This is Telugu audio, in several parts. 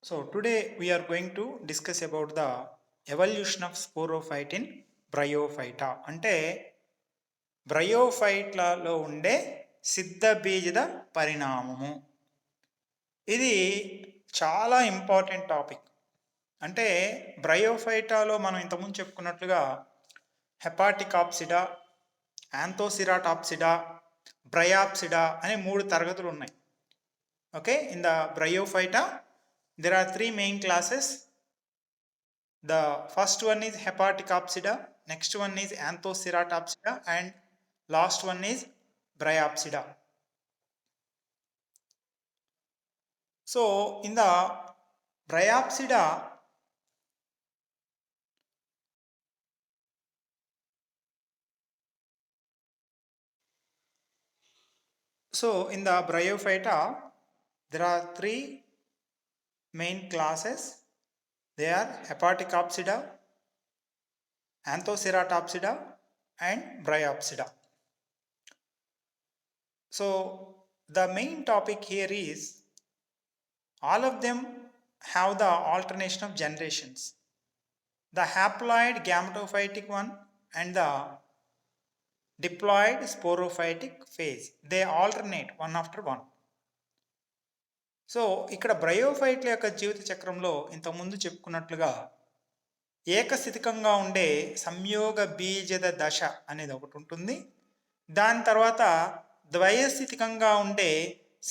So today we are going to discuss about the evolution of Sporophyte in Bryophyta. అంటే బ్రయోఫైట్లలో ఉండే సిద్ధ బీజద పరిణామము. ఇది చాలా ఇంపార్టెంట్ టాపిక్. అంటే బ్రయోఫైటాలో మనం ఇంతకుముందు చెప్పుకున్నట్లుగా హెపాటికాప్సిడా, యాంథోసిరాటాప్సిడా, బ్రయాప్సిడా అనే 3 తరగతులు ఉన్నాయి. Okay, in the Bryophyta there are 3 main classes. The first one is Hepaticopsida, next one is Anthoceratopsida, and last one is Bryopsida. So in the Bryopsida, Bryophyta, there are 3 main classes. They are Hepaticopsida, Anthoceratopsida, and Bryopsida. So the main topic here is all of them have the alternation of generations. The haploid gametophytic one and the diploid sporophytic phase. They alternate one after one. So ఇక్కడ బ్రయోఫైట్ల యొక్క జీవిత చక్రంలో ఇంతకుముందు చెప్పుకున్నట్లుగా ఏకస్థితికంగా ఉండే సంయోగ బీజద దశ అనేది ఒకటి ఉంటుంది. దాని తర్వాత ద్వయస్థితికంగా ఉండే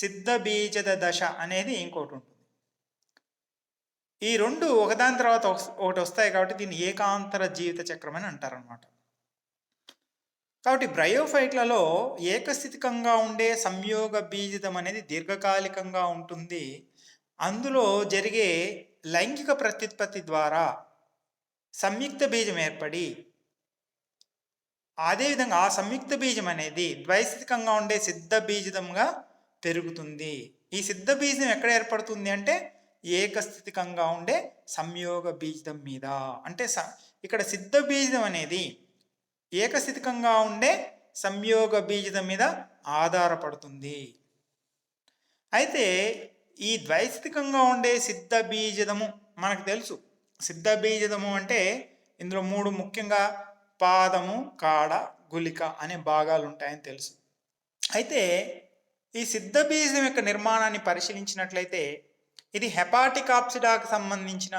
సిద్ధ బీజద దశ అనేది ఇంకోటి ఉంటుంది. ఈ రెండు ఒకదాని తర్వాత ఒకటి వస్తాయి కాబట్టి దీన్ని ఏకాంతర జీవిత చక్రం అని అంటారనమాట. కాబట్టి బ్రయోఫైట్లలో ఏకస్థితికంగా ఉండే సంయోగ బీజదం అనేది దీర్ఘకాలికంగా ఉంటుంది. అందులో జరిగే లైంగిక ప్రత్యుత్పత్తి ద్వారా సంయుక్త బీజం ఏర్పడి అదేవిధంగా ఆ సంయుక్త బీజం అనేది ద్వైస్థితికంగా ఉండే సిద్ధ బీజదంగా పెరుగుతుంది. ఈ సిద్ధ బీజం ఎక్కడ ఏర్పడుతుంది అంటే ఏకస్థితికంగా ఉండే సంయోగ బీజం మీద. అంటే ఇక్కడ సిద్ధ బీజం అనేది ఏకస్థితికంగా ఉండే సంయోగ బీజం మీద ఆధారపడుతుంది. అయితే ఈ ద్వైస్థితికంగా ఉండే సిద్ధ బీజదము మనకు తెలుసు. సిద్ధ బీజదము అంటే ఇందులో 3 ముఖ్యంగా పాదము, కాడ, గులిక అనే భాగాలు ఉంటాయని తెలుసు. అయితే ఈ సిద్ధ బీజం యొక్క నిర్మాణాన్ని పరిశీలించినట్లయితే ఇది హెపాటికాప్సిడాకు సంబంధించిన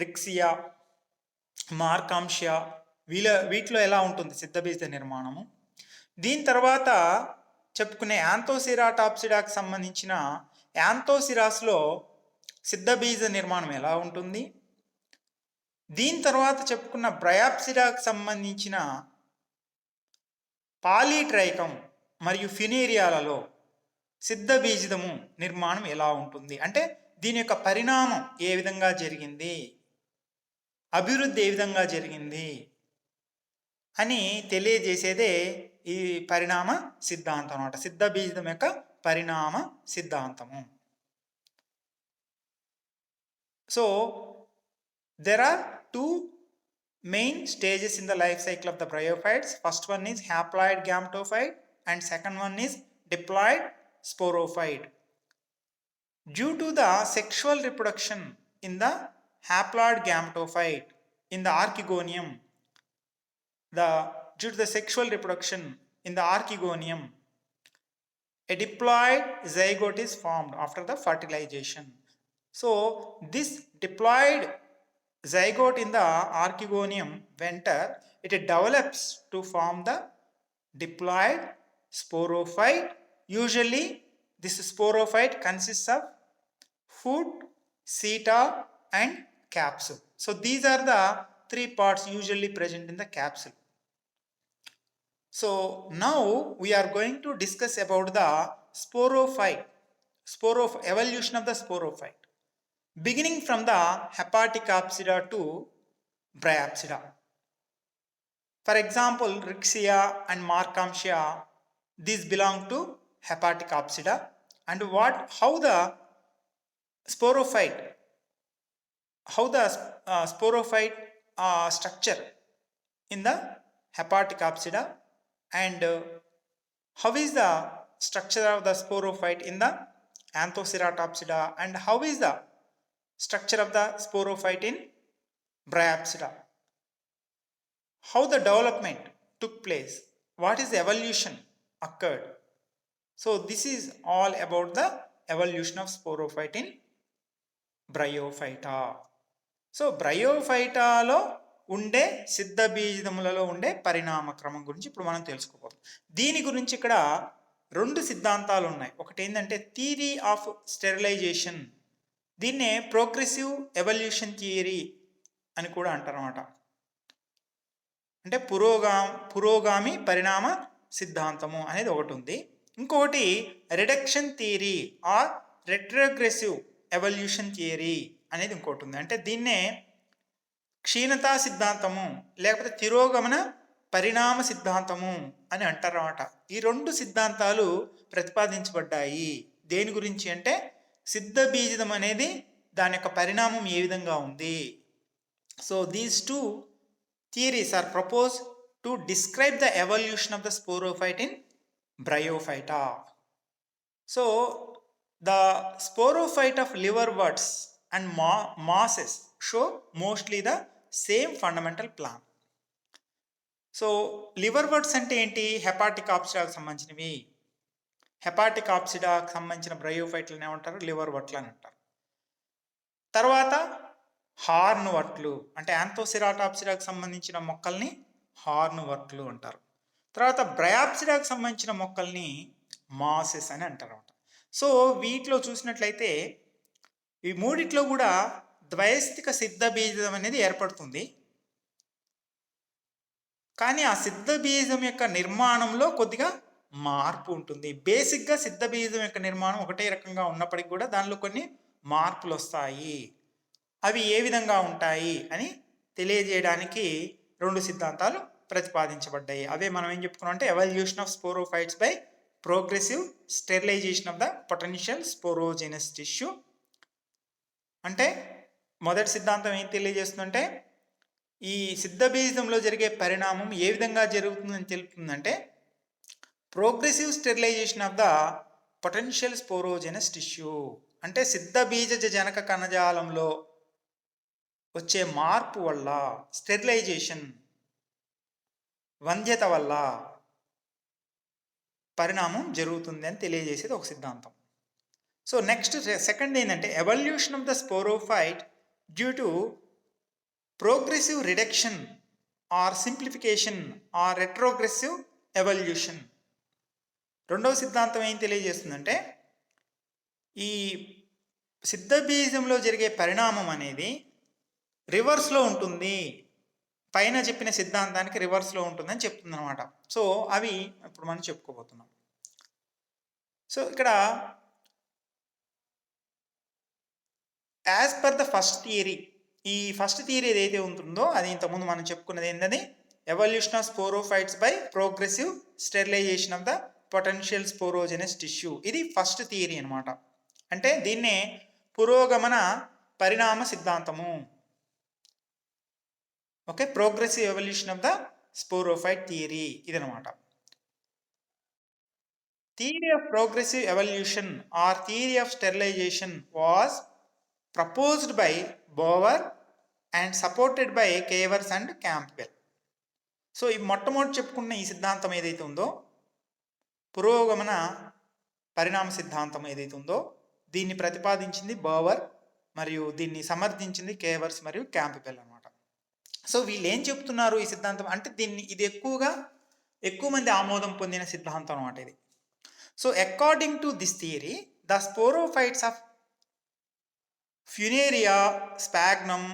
రిక్సియా, మార్కాంషియా వీటిలో ఎలా ఉంటుంది సిద్ధబీజ నిర్మాణము. దీని తర్వాత చెప్పుకునే యాంథోసిరాటాప్సిడాకు సంబంధించిన యాంథోసిరాస్లో సిద్ధబీజ నిర్మాణం ఎలా ఉంటుంది. దీని తర్వాత చెప్పుకున్న బ్రయాప్సిడాకు సంబంధించిన పాలీట్రైకం మరియు ఫినేరియాలలో సిద్ధబీజదము నిర్మాణం ఎలా ఉంటుంది, అంటే దీని యొక్క పరిణామం ఏ విధంగా జరిగింది, అభివృద్ధి ఏ విధంగా జరిగింది అని తెలియజేసేదే ఈ పరిణామ సిద్ధాంతం అన్నమాట. సిద్ధ బీజం యొక్క పరిణామ సిద్ధాంతము. So there are 2 main stages in the life cycle of the bryophytes. First one is haploid gametophyte and second one is diploid sporophyte. Due to the sexual reproduction in the haploid gametophyte in the archegonium, due to the sexual reproduction in the archegonium, a diploid zygote is formed after the fertilization. So this diploid zygote in the archegonium venter, it develops to form the diploid sporophyte. Usually this sporophyte consists of foot, seta and capsule. So these are the 3 parts usually present in the capsule. So now we are going to discuss about the sporophyte, evolution of the sporophyte, beginning from the Hepaticopsida to Bryopsida. For example, Rixia and Markamsia, these belong to Hepaticopsida. And how the sporophyte structure in the Hepaticopsida, and how is the structure of the sporophyte in the Anthoceratopsida, and how is the structure of the sporophyte in Bryophyta. How the development took place, what is the evolution occurred. So this is all about the evolution of sporophyte in Bryophyta. So బ్రయోఫైటాలో ఉండే సిద్ధ బీజములలో ఉండే పరిణామ క్రమం గురించి ఇప్పుడు మనం తెలుసుకోబోతాం. దీని గురించి ఇక్కడ రెండు సిద్ధాంతాలు ఉన్నాయి. ఒకటి ఏంటంటే థియరీ ఆఫ్ స్టెరిలైజేషన్, దీన్నే ప్రోగ్రెసివ్ ఎవల్యూషన్ థియరీ అని కూడా అంటారన్నమాట. అంటే పురోగామి పరిణామ సిద్ధాంతము అనేది ఒకటి ఉంది. ఇంకొకటి reduction theory or retrogressive evolution theory అనేది ఇంకోటి ఉంది. అంటే దీన్నే క్షీణతా సిద్ధాంతము లేకపోతే తిరోగమన పరిణామ సిద్ధాంతము అని అంటారన్నమాట. ఈ రెండు సిద్ధాంతాలు ప్రతిపాదించబడ్డాయి. దేని గురించి అంటే సిద్ధ బీజం అనేది దాని యొక్క పరిణామం ఏ విధంగా ఉంది. So these two theories are propose to describe the evolution of the sporophyte in Bryophyta. So the sporophyte of liverworts and mosses show mostly the same fundamental plan. So liverworts అంటే ఏంటి? హెపాటిక్ ఆప్సిడాకు సంబంధించినవి. హెపాటిక్ ఆప్సిడాకు సంబంధించిన బ్రయోఫైట్లను ఏమంటారు? లివర్వర్ట్లు అని అంటారు. తర్వాత హార్న్ వర్ట్లు అంటే యాంథోసిరాటాప్సిడాకు సంబంధించిన మొక్కల్ని హార్న్ వర్ట్లు అంటారు. తర్వాత బ్రయాప్సిడాకు సంబంధించిన మొక్కల్ని మాసెస్ అని అంటారు అన్నమాట. సో వీటిలో చూసినట్లయితే ఈ మూడిట్లో కూడా ద్వైస్థిక సిద్ధ బీజం అనేది ఏర్పడుతుంది. కానీ ఆ సిద్ధ బీజం యొక్క నిర్మాణంలో కొద్దిగా మార్పు ఉంటుంది. బేసిక్గా సిద్ధ బీజం యొక్క నిర్మాణం ఒకటే రకంగా ఉన్నప్పటికీ కూడా దానిలో కొన్ని మార్పులు వస్తాయి. అవి ఏ విధంగా ఉంటాయి అని తెలియజేయడానికి రెండు సిద్ధాంతాలు ప్రతిపాదించబడ్డాయి. అవే మనం ఏం చెప్పుకున్నాం అంటే evolution of sporophytes by progressive sterilisation of the potential sporogenous tissue. అంటే మొదటి సిద్ధాంతం ఏం తెలియజేస్తుందంటే ఈ సిద్ధ బీజంలో జరిగే పరిణామం ఏ విధంగా జరుగుతుందని తెలుపుతుందంటే progressive sterilisation of the potential sporogenous tissue. అంటే సిద్ధ బీజ జనక కణజాలంలో వచ్చే మార్పు వల్ల, స్టెరిలైజేషన్ వంధ్యత వల్ల పరిణామం జరుగుతుంది అని తెలియజేసేది ఒక సిద్ధాంతం. సో నెక్స్ట్ సెకండ్ ఏంటంటే evolution of the sporophyte due to progressive reduction or simplification or retrogressive evolution. రెండవ సిద్ధాంతం ఏం తెలియజేస్తుందంటే ఈ సిద్ధ బీజంలో జరిగే పరిణామం అనేది రివర్స్లో ఉంటుంది, పైన చెప్పిన సిద్ధాంతానికి రివర్స్లో ఉంటుందని చెప్తుంది అనమాట. సో అవి ఇప్పుడు మనం చెప్పుకోబోతున్నాం. సో ఇక్కడ as per the first theory, ఈ ఫస్ట్ థియరీ ఏదైతే ఉంటుందో అది ఇంతకుముందు మనం చెప్పుకున్నది ఏంటని evolution of sporophytes by progressive sterilisation of the potential sporogenous tissue. ఇది ఫస్ట్ థియరీ అనమాట. అంటే దీన్నే పురోగమన పరిణామ సిద్ధాంతము. Okay, progressive evolution of the sporophyte theory ఇదనమాట. Theory of progressive evolution or theory of sterilisation was proposed by Bower and supported by Cavers and Campbell. So ఈ మొట్టమొదటి చెప్పుకున్న ఈ సిద్ధాంతం ఏదైతే ఉందో పురోగమన పరిణామ సిద్ధాంతం ఏదైతే ఉందో దీన్ని ప్రతిపాదించింది బోవర్ మరియు దీన్ని సమర్థించింది కేవర్స్ మరియు క్యాంప్బెల్ అనమాట. సో వీళ్ళు ఏం చెప్తున్నారు ఈ సిద్ధాంతం అంటే ఇది ఎక్కువ మంది ఆమోదం పొందిన సిద్ధాంతం అనమాట ఇది. So according to this theory the sporophytes of Funaria, Sphagnum,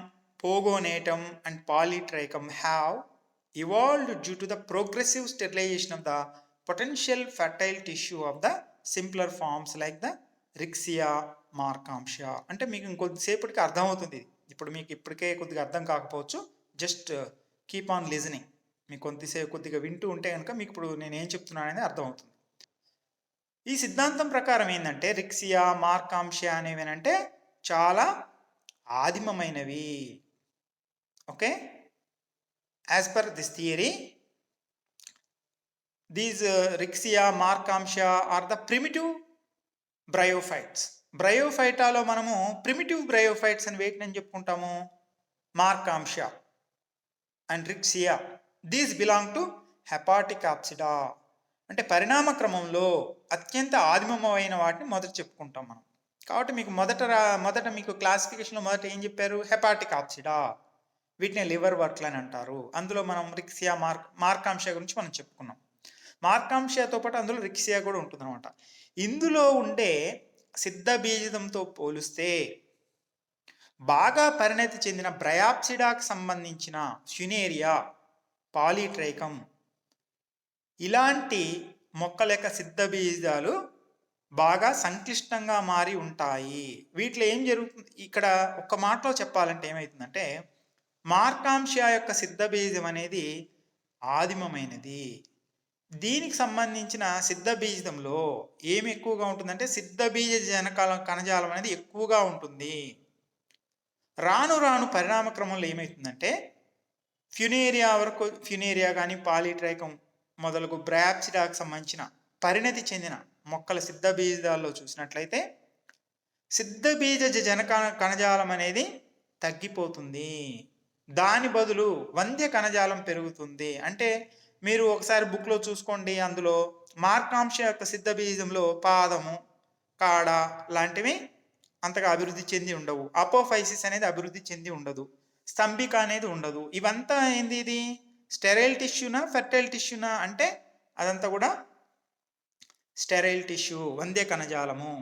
Pogonatum and Polytrichum have evolved due to the progressive sterilization of the potential fertile tissue of the simpler forms like the Rixia markamtia. అంటే మీకు ఇంకొద్దిసేపటికి అర్థమవుతుంది. ఇప్పుడు మీకు ఇప్పటికే కొద్దిగా అర్థం కాకపోవచ్చు, జస్ట్ కీప్ ఆన్ లిజనింగ్. మీకు కొద్దిగా వింటూ ఉంటే కనుక మీకు ఇప్పుడు నేను ఏం చెప్తున్నాను అనేది అర్థమవుతుంది. ఈ సిద్ధాంతం ప్రకారం ఏంటంటే రిక్సియా, మార్కాంషియా అనేవి అంటే చాలా ఆదిమమైనవి. Okay, as per this theory these Rixia, markamshia are the primitive bryophytes. బ్రయోఫైటాలో మనము ప్రిమిటివ్ బ్రయోఫైట్స్ అని వేటిని చెప్పుకుంటాము? Marchantia and Riccia. These belong to Hepaticopsida. అంటే పరిణామ క్రమంలో అత్యంత ఆదిమమైన వాటిని మొదట చెప్పుకుంటాం మనం. కాబట్టి మీకు మొదట మీకు క్లాసిఫికేషన్లో మొదట ఏం చెప్పారు? హెపాటిక్ ఆప్సిడా. వీటిని లివర్ వర్క్లు అని అంటారు. అందులో మనం రిక్సియా మార్కాంశ గురించి మనం చెప్పుకున్నాం. మార్కాంశతో పాటు అందులో రిక్సియా కూడా ఉంటుందన్నమాట. ఇందులో ఉండే సిద్ధ బీజంతో పోలిస్తే బాగా పరిణతి చెందిన బ్రయాప్సిడాకు సంబంధించిన ఫ్యునేరియా, పాలీట్రైకం ఇలాంటి మొక్కల యొక్క సిద్ధ బీజాలు బాగా సంక్లిష్టంగా మారి ఉంటాయి. వీటిలో ఏం జరుగుతుంది? ఇక్కడ ఒక్క మాటలో చెప్పాలంటే ఏమవుతుందంటే, మార్కాంశ యొక్క సిద్ధ బీజం అనేది ఆదిమమైనది. దీనికి సంబంధించిన సిద్ధ బీజంలో ఏమి ఎక్కువగా ఉంటుందంటే సిద్ధ బీజ జనకాల కణజాలం అనేది ఎక్కువగా ఉంటుంది. రాను రాను పరిణామ క్రమంలో ఏమవుతుందంటే ఫ్యునేరియా వరకు, ఫ్యునేరియా కానీ పాలీట్రైకం మొదలగు బ్రాప్సిడాకు సంబంధించిన పరిణతి చెందిన మొక్కల సిద్ధ బీజాల్లో చూసినట్లయితే సిద్ధ బీజ కణజాలం అనేది తగ్గిపోతుంది. దాని బదులు వంద్య కణజాలం పెరుగుతుంది. అంటే మీరు ఒకసారి బుక్లో చూసుకోండి, అందులో మార్కాంశ యొక్క సిద్ధ బీజంలో పాదము, కాడ లాంటివి అంతగా అభివృద్ధి చెంది ఉండవు. అపోఫైసిస్ అనేది అభివృద్ధి చెంది ఉండదు. స్తంభిక అనేది ఉండదు. ఇవంతా ఏంది? ఇది స్టెరైల్ టిష్యూనా ఫెర్టైల్ టిష్యూనా అంటే అదంతా కూడా స్టెరైల్ టిష్యూ, వంద్య కణజాలము.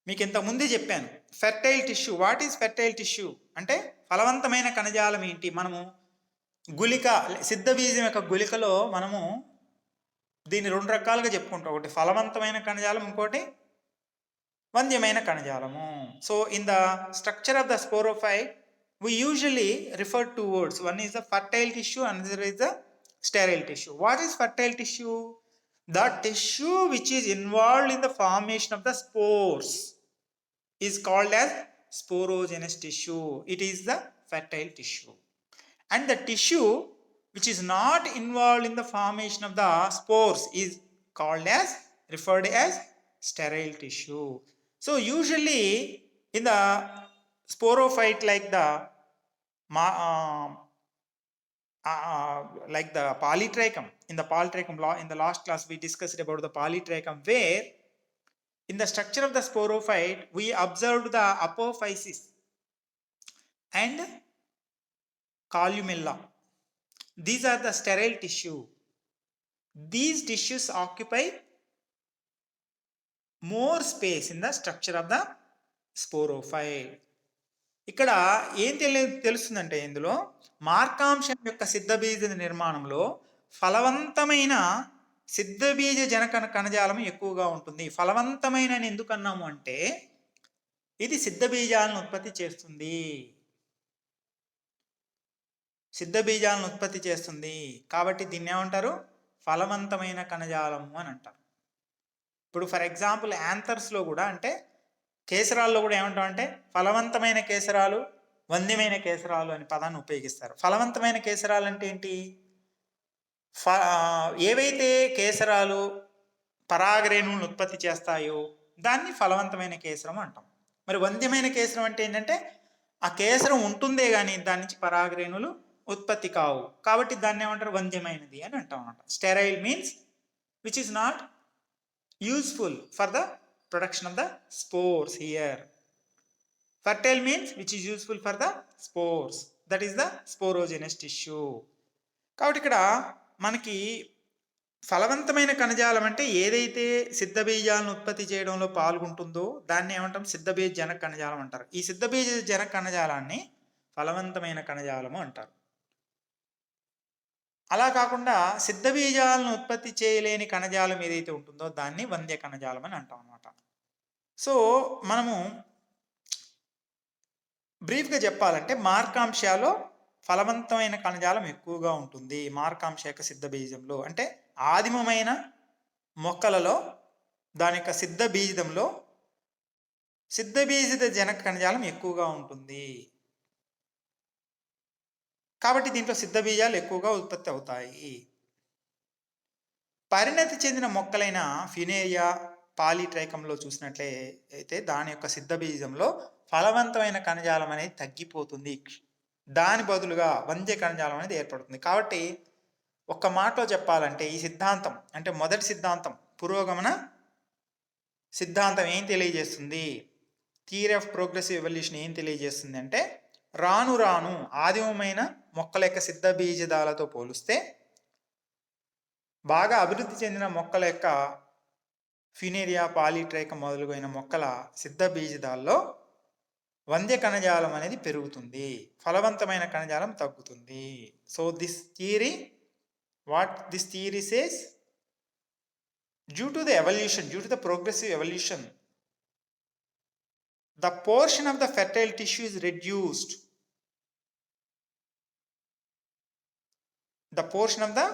మీకు ఇంతకుముందే చెప్పాను fertile tissue. What is fertile tissue అంటే ఫలవంతమైన కణజాలం ఏంటి? మనము గుళిక, సిద్ధ బీజం యొక్క గుళికలో మనము దీన్ని రెండు రకాలుగా చెప్పుకుంటాం. ఒకటి ఫలవంతమైన కణజాలం, ఇంకోటి వంద్యమైన కణజాలము. So in the structure of the sporophyte we usually refer to words. One is the fertile tissue, another is the sterile tissue. What is fertile tissue? The tissue which is involved in the formation of the spores is called as sporogenous tissue. It is the fertile tissue. And the tissue which is not involved in the formation of the spores is called as, referred as sterile tissue. So usually in the sporophyte, like the polytrichum, in the polytrichum law, in the last class we discussed about the polytrichum, where in the structure of the sporophyte we observed the apophysis and columella. These are the sterile tissue. These tissues occupy more space in the structure of the sporophyte. ఇక్కడ ఏం తెలుస్తుందంటే ఇందులో మార్కాంశం యొక్క సిద్ధబీజ నిర్మాణంలో ఫలవంతమైన సిద్ధబీజ కణజాలం ఎక్కువగా ఉంటుంది. ఫలవంతమైన ఎందుకు అన్నాము అంటే ఇది సిద్ధబీజాలను ఉత్పత్తి చేస్తుంది. సిద్ధబీజాలను ఉత్పత్తి చేస్తుంది కాబట్టి దీన్ని ఏమంటారు? ఫలవంతమైన కణజాలము అని అంటారు. ఇప్పుడు ఫర్ ఎగ్జాంపుల్ యాంథర్స్లో కూడా, అంటే కేసరాల్లో కూడా ఏమంటాం అంటే ఫలవంతమైన కేసరాలు, వంద్యమైన కేసరాలు అనే పదాన్ని ఉపయోగిస్తారు. ఫలవంతమైన కేసరాలు అంటే ఏంటి? ఏవైతే కేసరాలు పరాగరేణువులను ఉత్పత్తి చేస్తాయో దాన్ని ఫలవంతమైన కేసరం అంటాం. మరి వంద్యమైన కేసరం అంటే ఏంటంటే ఆ కేసరం ఉంటుందే కానీ దాని నుంచి పరాగరేణువులు ఉత్పత్తి కావు, కాబట్టి దాన్ని ఏమంటారు? వంద్యమైనది అని అంటాం అన్నమాట. Sterile means which is not useful for the production of the spores here. Fertile means which is useful for the spores, that is the sporogenous tissue. కాబట్టి ఇక్కడ మనకి ఫలవంతమైన కణజాలం అంటే ఏదైతే సిద్ధబీజాలను ఉత్పత్తి చేయడంలో పాల్గొంటుందో దాన్ని ఏమంటాం? సిద్ధబీజ జనక కణజాలం అంటారు. ఈ సిద్ధబీజ జనక కణజాలాన్ని ఫలవంతమైన కణజాలము అంటారు. అలా కాకుండా సిద్ధబీజాలను ఉత్పత్తి చేయలేని కణజాలం ఏదైతే ఉంటుందో దాన్ని వంద్య కణజాలం అని అంటాం అన్నమాట. సో మనము బ్రీఫ్గా చెప్పాలంటే మార్కాంశాలో ఫలవంతమైన కణజాలం ఎక్కువగా ఉంటుంది. మార్కాంశ యొక్క సిద్ధబీజంలో అంటే ఆదిమమైన మొక్కలలో దాని యొక్క సిద్ధబీజంలో సిద్ధబీజ జనక కణజాలం ఎక్కువగా ఉంటుంది. కాబట్టి దీంట్లో సిద్ధబీజాలు ఎక్కువగా ఉత్పత్తి అవుతాయి. పరిణతి చెందిన మొక్కలైన ఫ్యునేరియా, పాలిట్రైకంలో చూసినట్లయితే దాని యొక్క సిద్ధ బీజంలో ఫలవంతమైన కణజాలం అనేది తగ్గిపోతుంది. దాని బదులుగా వంద్య కణజాలం అనేది ఏర్పడుతుంది. కాబట్టి ఒక్క మాటలో చెప్పాలంటే ఈ సిద్ధాంతం అంటే మొదటి సిద్ధాంతం పురోగమన సిద్ధాంతం ఏం తెలియజేస్తుంది? థియరీ ఆఫ్ ప్రోగ్రెసివ్ ఎవల్యూషన్ ఏం తెలియజేస్తుంది అంటే రాను రాను ఆదిమమైన మొక్కల యొక్క సిద్ధ బీజదాలతో పోలిస్తే బాగా అభివృద్ధి చెందిన మొక్కల యొక్క ఫినేరియా పాలిట్రైకం మొదలైన మొక్కల సిద్ధ బీజదాల్లో వంద్య కణజాలం అనేది పెరుగుతుంది, ఫలవంతమైన కణజాలం తగ్గుతుంది. So this theory says due to the progressive evolution, the portion of the fertile tissue is reduced. The portion of the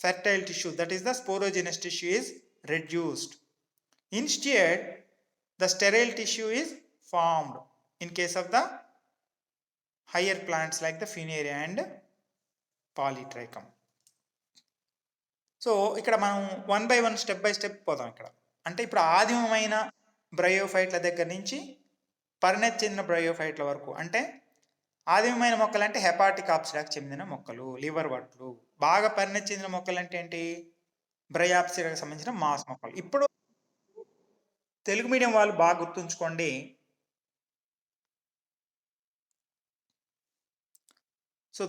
fertile tissue, that is the sporogenous tissue, is reduced. Instead, the sterile tissue is formed in case of the higher plants like the Funaria and Polytrichum. So ఇక్కడ మనం 1 by 1 స్టెప్ బై స్టెప్ పోదాం. ఇక్కడ అంటే ఇప్పుడు ఆదిమమైన బ్రయోఫైట్ల దగ్గర నుంచి పరిణతి చెందిన బ్రయోఫైట్ల వరకు, అంటే ఆదిమమైన మొక్కలు అంటే హెపాటిక్ ఆప్సిడాకి చెందిన మొక్కలు, లివర్ వట్లు. బాగా పరిణతి చెందిన మొక్కలు అంటే ఏంటి? బ్రయాప్సిడాకి సంబంధించిన మాస్ మొక్కలు. ఇప్పుడు తెలుగు మీడియం వాళ్ళు బాగా గుర్తుంచుకోండి,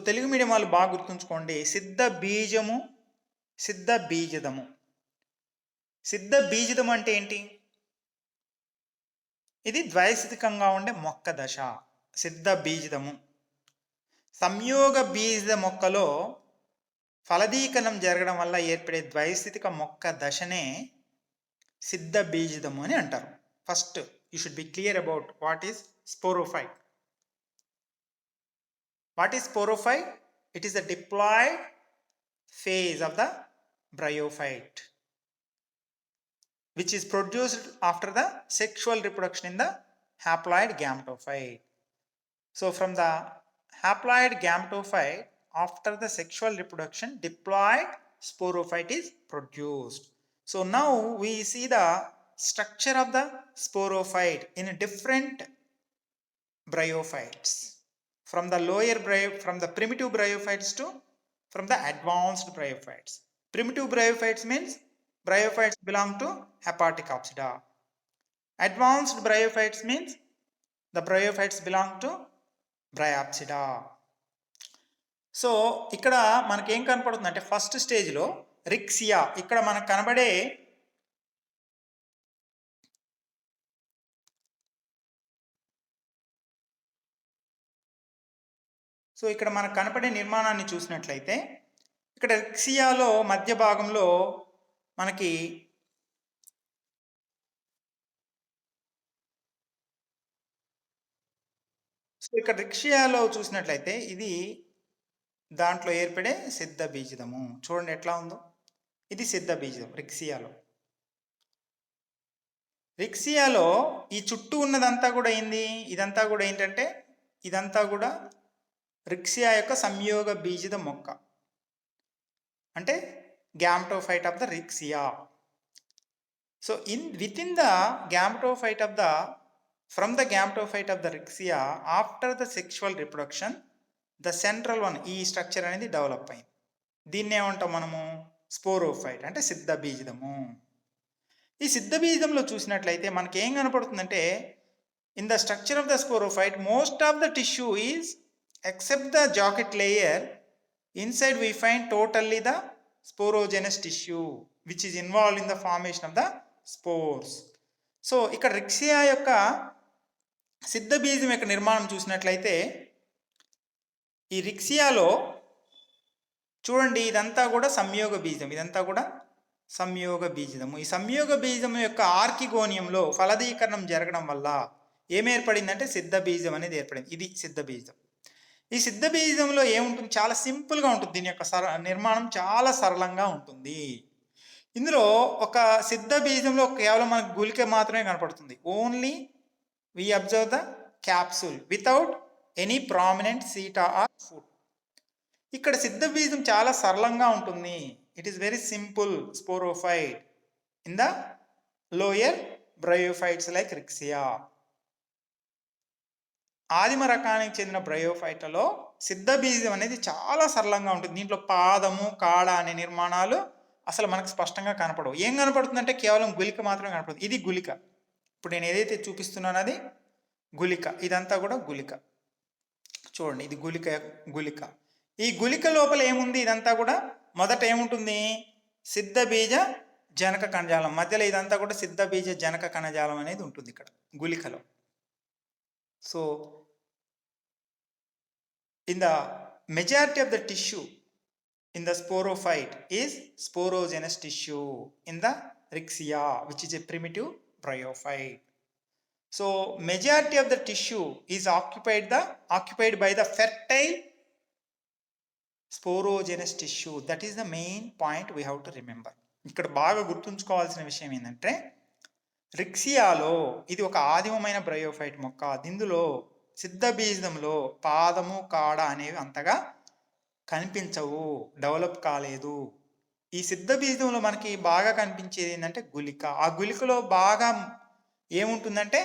తెలుగు మీడియం వాళ్ళు బాగా గుర్తుంచుకోండి, సిద్ధ బీజము, సిద్ధ బీజదము. సిద్ధ బీజదము అంటే ఏంటి? ఇది ద్వైస్థితికంగా ఉండే మొక్క దశ. సిద్ధ బీజదము. సంయోగ బీజ మొక్కలో ఫలదీకరణం జరగడం వల్ల ఏర్పడే ద్వైస్థితిక మొక్క దశనే సిద్ధ బీజదము అని అంటారు. First you should be clear about what is sporophyte. What is sporophyte? It is the diploid phase of the bryophyte, which is produced after the sexual reproduction in the haploid gametophyte. So from the haploid gametophyte, after the sexual reproduction, diploid sporophyte is produced. So now we see the structure of the sporophyte in different bryophytes. From the primitive bryophytes to from the advanced bryophytes. Primitive bryophytes means bryophytes belong to hepatic opsida. Advanced bryophytes means the bryophytes belong to bryopsida. So ఇక్కడ మనకేం కనపడుతుంది అంటే ఫస్ట్ స్టేజ్లో రిక్సియా. ఇక్కడ మనకు కనబడే ఇక్కడ మనకు కనపడే నిర్మాణాన్ని చూసినట్లయితే ఇక్కడ రిక్సియాలో మధ్య భాగంలో మనకి ఇక్కడ రిక్సియాలో చూసినట్లయితే ఇది దాంట్లో ఏర్పడే సిద్ధ బీజదము. చూడండి ఎట్లా ఉందో. ఇది సిద్ధ బీజం రిక్సియాలో. రిక్సియాలో ఈ చుట్టూ ఉన్నదంతా కూడా ఏంది? ఇదంతా కూడా ఏంటంటే ఇదంతా కూడా రిక్సియా యొక్క సంయోగ బీజద మొక్క, అంటే gametophyte of the Riccia. So within the gametophyte of the from the gametophyte of the రిక్సియా after the sexual reproduction the central one, ఈ స్ట్రక్చర్ అనేది డెవలప్ అయింది. దీన్ని ఏమంటాం మనము? స్పోరోఫైట్, అంటే సిద్ధ బీజదము. ఈ సిద్ధ బీజంలో చూసినట్లయితే మనకి ఏం కనపడుతుందంటే in the structure of the sporophyte most of the tissue is, except the jacket layer, inside we find totally the sporogenous tissue which is involved in the formation of the spores. So ఇక్కడ రిక్సియా యొక్క సిద్ధ బీజం యొక్క నిర్మాణం చూసినట్లయితే ఈ రిక్సియాలో చూడండి ఇదంతా కూడా సంయోగ బీజం, ఇదంతా కూడా సంయోగ బీజము. ఈ సంయోగ బీజం యొక్క ఆర్కిగోనియంలో ఫలదీకరణం జరగడం వల్ల ఏమేర్పడిందంటే సిద్ధ బీజం అనేది ఏర్పడింది. ఇది సిద్ధ బీజం. ఈ సిద్ధ బీజంలో ఏముంటుంది? చాలా సింపుల్గా ఉంటుంది. దీని యొక్క నిర్మాణం చాలా సరళంగా ఉంటుంది. ఇందులో ఒక సిద్ధ బీజంలో కేవలం మనకు గుళిక మాత్రమే కనపడుతుంది. Only we observe the capsule without any prominent seta or foot. ఇక్కడ సిద్ధ బీజం చాలా సరళంగా ఉంటుంది. It is very simple sporophyte in the lower bryophytes like Riccia. ఆదిమ రకానికి చెందిన బ్రయోఫైట్లలో సిద్ధబీజం అనేది చాలా సరళంగా ఉంటుంది. దీంట్లో పాదము, కాడ అనే నిర్మాణాలు అసలు మనకు స్పష్టంగా కనపడవు. ఏం కనపడుతుందంటే కేవలం గుళిక మాత్రమే కనపడుతుంది. ఇది గుళిక. ఇప్పుడు నేను ఏదైతే చూపిస్తున్నానో అది గుళిక. ఇదంతా కూడా గుళిక. చూడండి, ఇది గుళిక. ఈ గుళిక లోపల ఏముంది? ఇదంతా కూడా మొదట ఏముంటుంది? సిద్ధబీజ జనక కణజాలం. మధ్యలో ఇదంతా కూడా సిద్ధబీజ జనక కణజాలం అనేది ఉంటుంది ఇక్కడ గుళికలో. So in the majority of the tissue in the sporophyte is sporogenous tissue in the rixia, which is a primitive bryophyte. So majority of the tissue is occupied by the fertile sporogenous tissue. That is the main point we have to remember. ఇక్కడ బాగా గుర్తుంచుకోవాల్సిన విషయం ఏంటంటే, రిక్సియాలో ఇది ఒక ఆదిమమైన బ్రయోఫైట్ మొక్క. ఇందులో సిద్ధబీజంలో పాదము, కాడ అనేవి అంతగా కనిపించవు, డెవలప్ కాలేదు. ఈ సిద్ధబీజంలో మనకి బాగా కనిపించేది ఏంటంటే గుళిక. ఆ గుళికలో బాగా ఏముంటుందంటే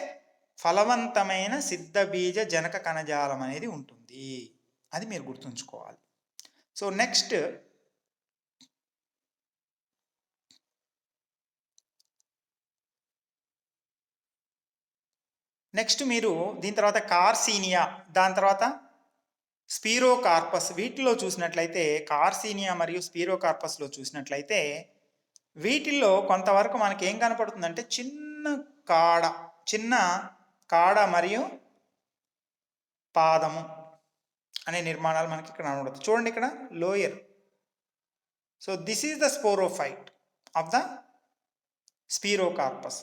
ఫలవంతమైన సిద్ధబీజ జనక కణజాలం అనేది ఉంటుంది. అది మీరు గుర్తుంచుకోవాలి. సో నెక్స్ట్ మీరు దీని తర్వాత కార్సీనియా, దాని తర్వాత స్పీరోకార్పస్. వీటిలో చూసినట్లయితే కార్సీనియా మరియు స్పీరోకార్పస్లో చూసినట్లయితే వీటిల్లో కొంతవరకు మనకి ఏం కనపడుతుందంటే చిన్న కాడ మరియు పాదము అనే నిర్మాణాలు మనకి ఇక్కడ కనబడుతుంది. చూడండి ఇక్కడ lower. So this is the sporophyte of the Sphaerocarpos.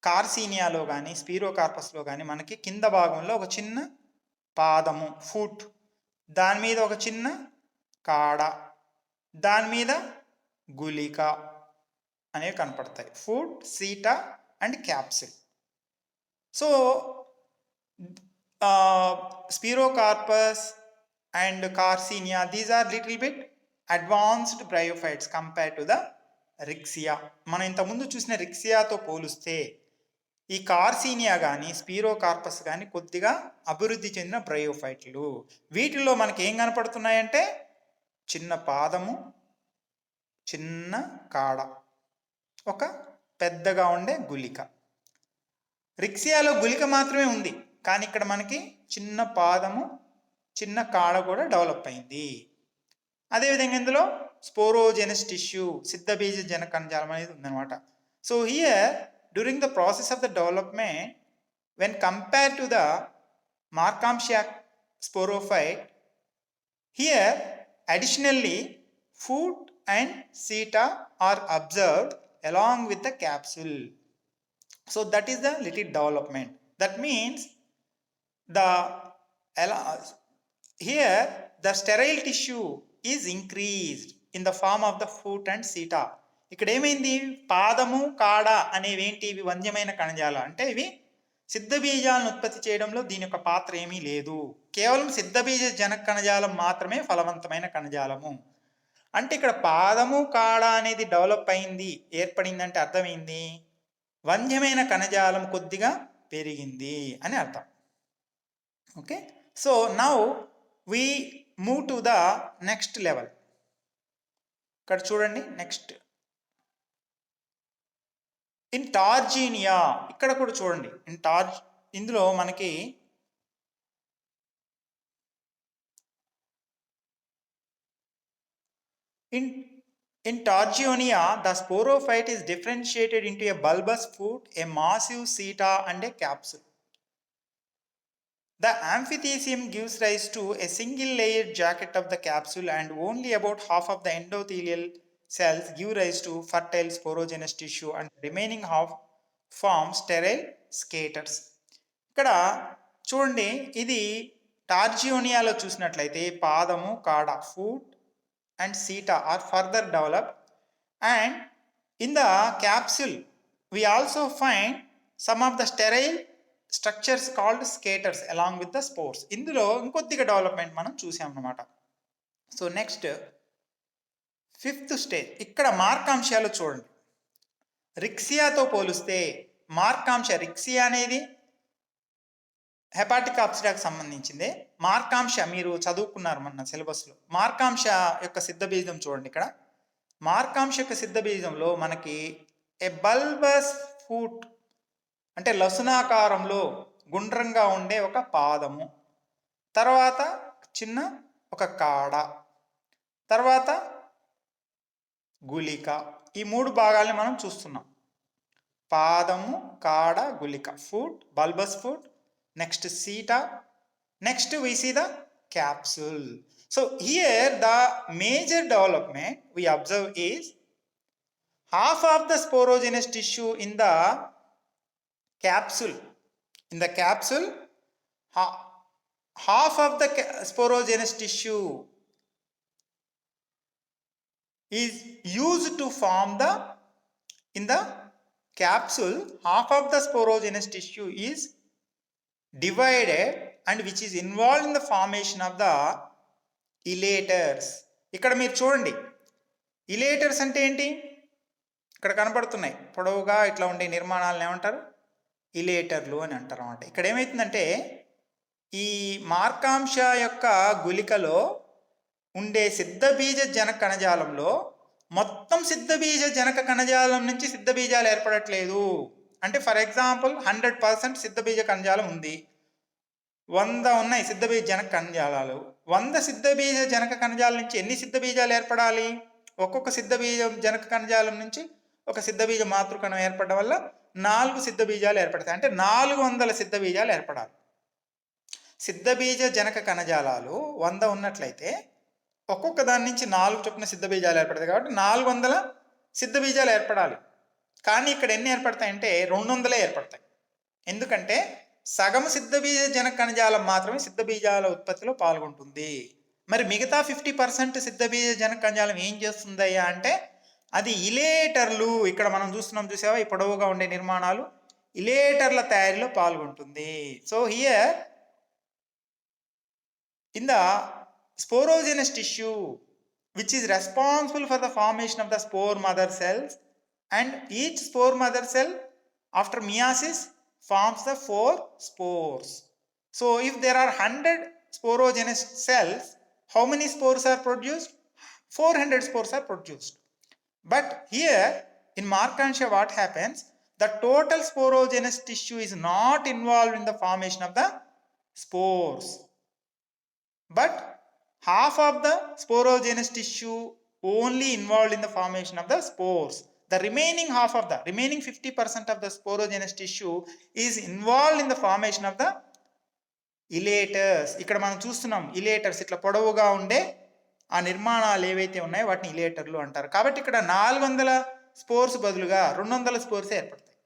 కార్సీనియాలో కానీ స్పీరోకార్పస్లో కానీ మనకి కింద భాగంలో ఒక చిన్న పాదము, ఫుట్, దాని మీద ఒక చిన్న కాడ, దాని మీద గుళిక అనేవి కనపడతాయి. Foot, seta and capsule. So Sphaerocarpos and Corsinia, these are little bit advanced bryophytes compare to the Riccia. మనం ఇంతకుముందు చూసిన రిక్సియాతో పోలిస్తే ఈ కార్సీనియా కానీ స్పీరోకార్పస్ కానీ కొద్దిగా అభివృద్ధి చెందిన బ్రయోఫైట్లు. వీటిల్లో మనకి ఏం కనపడుతున్నాయంటే చిన్న పాదము, చిన్న కాడ, ఒక పెద్దగా ఉండే గుళిక. రిక్సియాలో గుళిక మాత్రమే ఉంది, కానీ ఇక్కడ మనకి చిన్న పాదము, చిన్న కాడ కూడా డెవలప్ అయింది. అదేవిధంగా ఇందులో స్పోరోజెనస్ టిష్యూ, సిద్ధబీజ జనక కణజాలం అనేది ఉందన్నమాట. So here during the process of the development, when compared to the Markhamsia sporophyte, here additionally foot and seta are observed along with the capsule. So that is the little development. That means here the sterile tissue is increased in the form of the foot and seta. ఇక్కడ ఏమైంది? పాదము, కాడ అనేవి ఏంటి? ఇవి వంద్యమైన కణజాలం. అంటే ఇవి సిద్ధబీజాలను ఉత్పత్తి చేయడంలో దీని యొక్క పాత్ర ఏమీ లేదు. కేవలం సిద్ధబీజ జనక కణజాలం మాత్రమే ఫలవంతమైన కణజాలము. అంటే ఇక్కడ పాదము, కాడ అనేది డెవలప్ అయింది, ఏర్పడిందంటే అర్థమైంది వంద్యమైన కణజాలం కొద్దిగా పెరిగింది అని అర్థం. Okay, so now we move to the next level. ఇక్కడ చూడండి, నెక్స్ట్ ఇన్ టార్జీనియా. ఇక్కడ కూడా చూడండి, ఇందులో మనకి in Targionia, the sporophyte is differentiated into a bulbous foot, a massive seta and a capsule. The amphithecium gives rise to a single layered jacket of the capsule, and only about half of the endothelial cells give rise to fertile sporogenous tissue, and the remaining half form sterile scaters. ఇక్కడ చూడండి, ఇది టార్జియోనియాలో చూసినట్లయితే పాదము, కాడ, foot and seta are further developed, and in the capsule we also find some of the sterile structures called scaters along with the spores. ఇందులో ఇంకొద్దిగా డెవలప్మెంట్ మనం చూసాం అన్నమాట. సో నెక్స్ట్ 5th స్టేజ్, ఇక్కడ మార్కాంశాలు చూడండి. రిక్సియాతో పోలిస్తే మార్కాంశ, రిక్సియా అనేది హెపాటిక్ అబ్సిడాకి సంబంధించిందే. మార్కాంశ మీరు చదువుకున్నారు మొన్న సిలబస్లో. మార్కాంశ యొక్క సిద్ధబీజం చూడండి ఇక్కడ. మార్కాంశ యొక్క సిద్ధబీజంలో మనకి ఏ బల్బస్ ఫూట్ అంటే లసునాకారంలో గుండ్రంగా ఉండే ఒక పాదము, తర్వాత చిన్న ఒక కాడ, తర్వాత గుళిక, ఈ మూడు భాగాల్ని మనం చూస్తున్నాం. పాదము, కాడ, గుళిక, foot, bulbous foot, next seta, next we see the capsule. So here the major development we observe is half of the sporogenous tissue in the capsule. In the capsule, half of the sporogenous tissue is used to form the, in the capsule, half of the sporogenous tissue is divided and which is involved in the formation of the elaters. ఇక్కడ మీరు చూడండి, ఇలేటర్స్ అంటే ఏంటి? ఇక్కడ కనపడుతున్నాయి పొడవుగా ఇట్లా ఉండే నిర్మాణాలను ఏమంటారు? ఇలేటర్లు అని అంటారు అన్నమాట. ఇక్కడ ఏమవుతుందంటే ఈ మార్కాంశ యొక్క గుళికలో ఉండే సిద్ధబీజ జనక కణజాలంలో మొత్తం సిద్ధబీజ జనక కణజాలం నుంచి సిద్ధబీజాలు ఏర్పడట్లేదు. అంటే ఫర్ ఎగ్జాంపుల్ 100% సిద్ధబీజ కణజాలం ఉంది, 100 ఉన్నాయి సిద్ధబీజ జనక కణజాలాలు. 100 సిద్ధబీజ జనక కణజాలం నుంచి ఎన్ని సిద్ధబీజాలు ఏర్పడాలి? ఒక్కొక్క సిద్ధబీజ జనక కణజాలం నుంచి ఒక సిద్ధబీజ మాతృకణం ఏర్పడడం వల్ల 4 సిద్ధబీజాలు ఏర్పడతాయి. అంటే 400 సిద్ధబీజాలు ఏర్పడాలి. సిద్ధబీజ జనక కణజాలాలు 100 ఉన్నట్లయితే ఒక్కొక్క దాని నుంచి 4 చొప్పున సిద్ధబీజాలు ఏర్పడతాయి. కాబట్టి 400 సిద్ధబీజాలు ఏర్పడాలి. కానీ ఇక్కడ ఎన్ని ఏర్పడతాయంటే 200 ఏర్పడతాయి. ఎందుకంటే సగం సిద్ధబీజ జనక కణజాలం మాత్రమే సిద్ధబీజాల ఉత్పత్తిలో పాల్గొంటుంది. మరి మిగతా 50% సిద్ధబీజ జనక కణజాలం ఏం చేస్తుందయ్యా అంటే అది ఇలేటర్లు, ఇక్కడ మనం చూస్తున్నాం చూసావా ఈ పొడవుగా ఉండే నిర్మాణాలు, ఇలేటర్ల తయారీలో పాల్గొంటుంది. So here in the sporogenous tissue which is responsible for the formation of the spore mother cells, and each spore mother cell after meiosis forms the 4 spores. So if there are 100 sporogenous cells, how many spores are produced? 400 spores are produced. But here in Markansha what happens? The total sporogenous tissue is not involved in the formation of the spores, but half of the sporogenous tissue only involved in the formation of the spores. The remaining half of the remaining 50% of the sporogenous tissue is involved in the formation of the elaters. ఇక్కడ మనం చూస్తున్నాం ఇలేటర్స్, ఇట్లా పొడవుగా ఉండే ఆ నిర్మాణాలు ఏవైతే ఉన్నాయో వాటిని ఇలేటర్లు అంటారు. కాబట్టి ఇక్కడ 400 స్పోర్స్ బదులుగా 200 స్పోర్స్ ఏర్పడతాయి.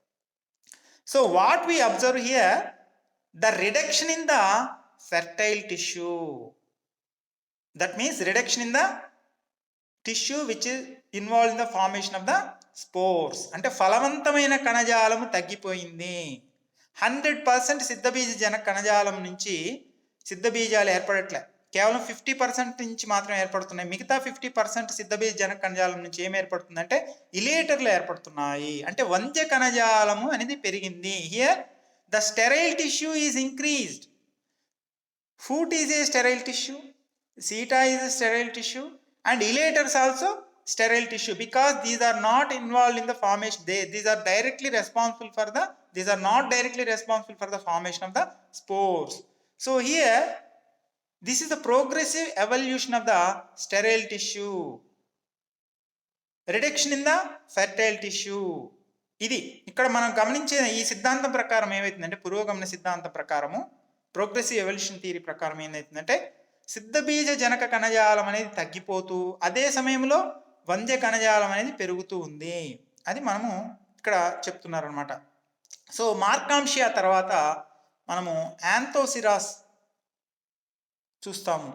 So what we observe here, the reduction in the fertile tissue. That means reduction in the tissue which is involved in the formation of the spores. అంటే ఫలవంతమైన కణజాలము తగ్గిపోయింది. 100% సిద్ధబీజ జనక కణజాలం నుంచి సిద్ధబీజాలు ఏర్పడట్లే, కేవలం 50% నుంచి మాత్రం ఏర్పడుతున్నాయి. మిగతా 50% సిద్ధబీజ జనక కణజాలం నుంచి ఏం ఏర్పడుతుందంటే ఇలేటర్లు ఏర్పడుతున్నాయి. అంటే వంద్య కణజాలము అనేది పెరిగింది. Here the sterile tissue is increased. Foot is a sterile tissue, seta is a sterile tissue, and elaters also sterile tissue, because these are not involved in the formation. These are directly responsible for the, these are not directly responsible for the formation of the spores. So here this is the progressive evolution of the sterile tissue, reduction in the fertile tissue. ఇది ఇక్కడ మనం గమనించే ఈ సిద్ధాంతం ప్రకారం ఏమవుతుందంటే, పురోగమన సిద్ధాంతం ప్రకారము, ప్రోగ్రెసివ్ ఎవల్యూషన్ థియరీ ప్రకారం ఏమవుతుందంటే సిద్ధబీజ జనక కణజాలం అనేది తగ్గిపోతూ అదే సమయంలో వంద్య కణజాలం అనేది పెరుగుతూ ఉంది. అది మనము ఇక్కడ చెప్తున్నారు అనమాట. సో మార్కాంషియా తర్వాత మనము యాంథోసిరాస్ చూస్తాము.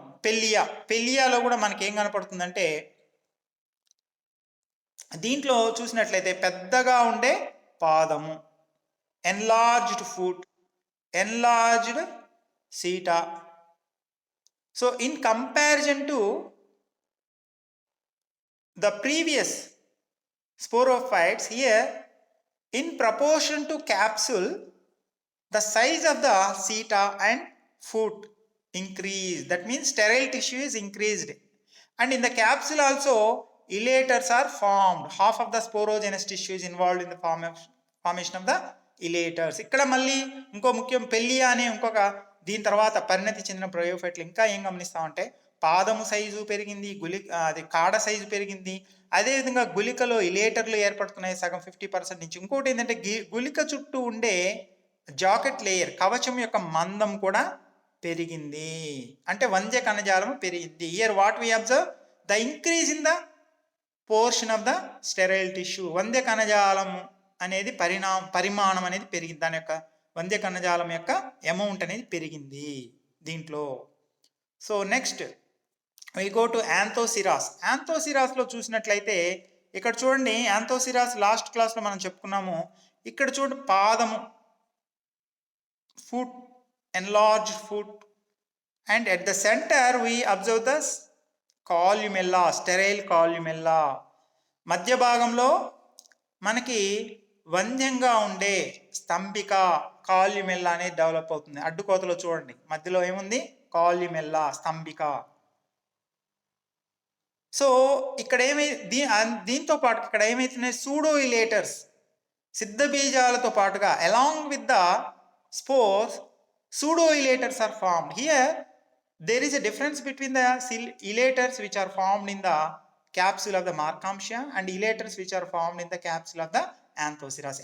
పెల్లియాలో కూడా మనకి ఏం కనపడుతుందంటే దీంట్లో చూసినట్లయితే పెద్దగా ఉండే పాదము, enlarged foot, enlarged seta. So in comparison to the previous sporophytes, here In proportion to capsule, the size of the seta and foot increase. That means sterile tissue is increased. And in the capsule also, elaters are formed. Half of the sporogenous tissue is involved in the formation of the elaters. ఇక్కడ మళ్ళీ ఇంకో ముఖ్యం పెళ్ళియా అనే ఇంకొక దీని తర్వాత పరిణతి చెందిన బ్రయోఫైట్లు ఇంకా ఏం గమనిస్తామంటే పాదము సైజు పెరిగింది, అది కాడ సైజు పెరిగింది. అదేవిధంగా గుళికలో ఇలేటర్లు ఏర్పడుతున్నాయి సగం 50% నుంచి. ఇంకోటి ఏంటంటే గుళిక చుట్టూ ఉండే జాకెట్ లేయర్ కవచం యొక్క మందం కూడా పెరిగింది, అంటే వంద్య కణజాలం పెరిగింది. Here what we observe the increase in the portion of the sterile tissue. వంద్య కణజాలం అనేది పరిమాణం అనేది పెరిగింది, దాని యొక్క వంద్య కణజాలం యొక్క అమౌంట్ అనేది పెరిగింది దీంట్లో. So next we go to Anthoceros. యాంథోసిరాస్లో చూసినట్లయితే ఇక్కడ చూడండి, యాంథోసిరాస్ లాస్ట్ క్లాస్లో మనం చెప్పుకున్నాము. ఇక్కడ చూడండి పాదము, foot, enlarged foot, and at the center we observe the columella, sterile columella. మధ్య భాగంలో మనకి వంద్యంగా ఉండే స్తంభిక కాల్యుమెల్లా అనేది డెవలప్ అవుతుంది. అడ్డుకోతలో చూడండి మధ్యలో ఏముంది, కాల్యుమెల్లా స్తంభిక. సో ఇక్కడ దీంతో పాటు ఇక్కడ ఏమైతున్నాయి, సూడో ఇలేటర్స్ సిద్ధ బీజాలతో పాటుగా along with the spores, pseudo-elaters are formed. Here there is a difference between the elaters which are formed in the capsule of the Markamtia and elaters which are formed in the capsule of the Anthosiras.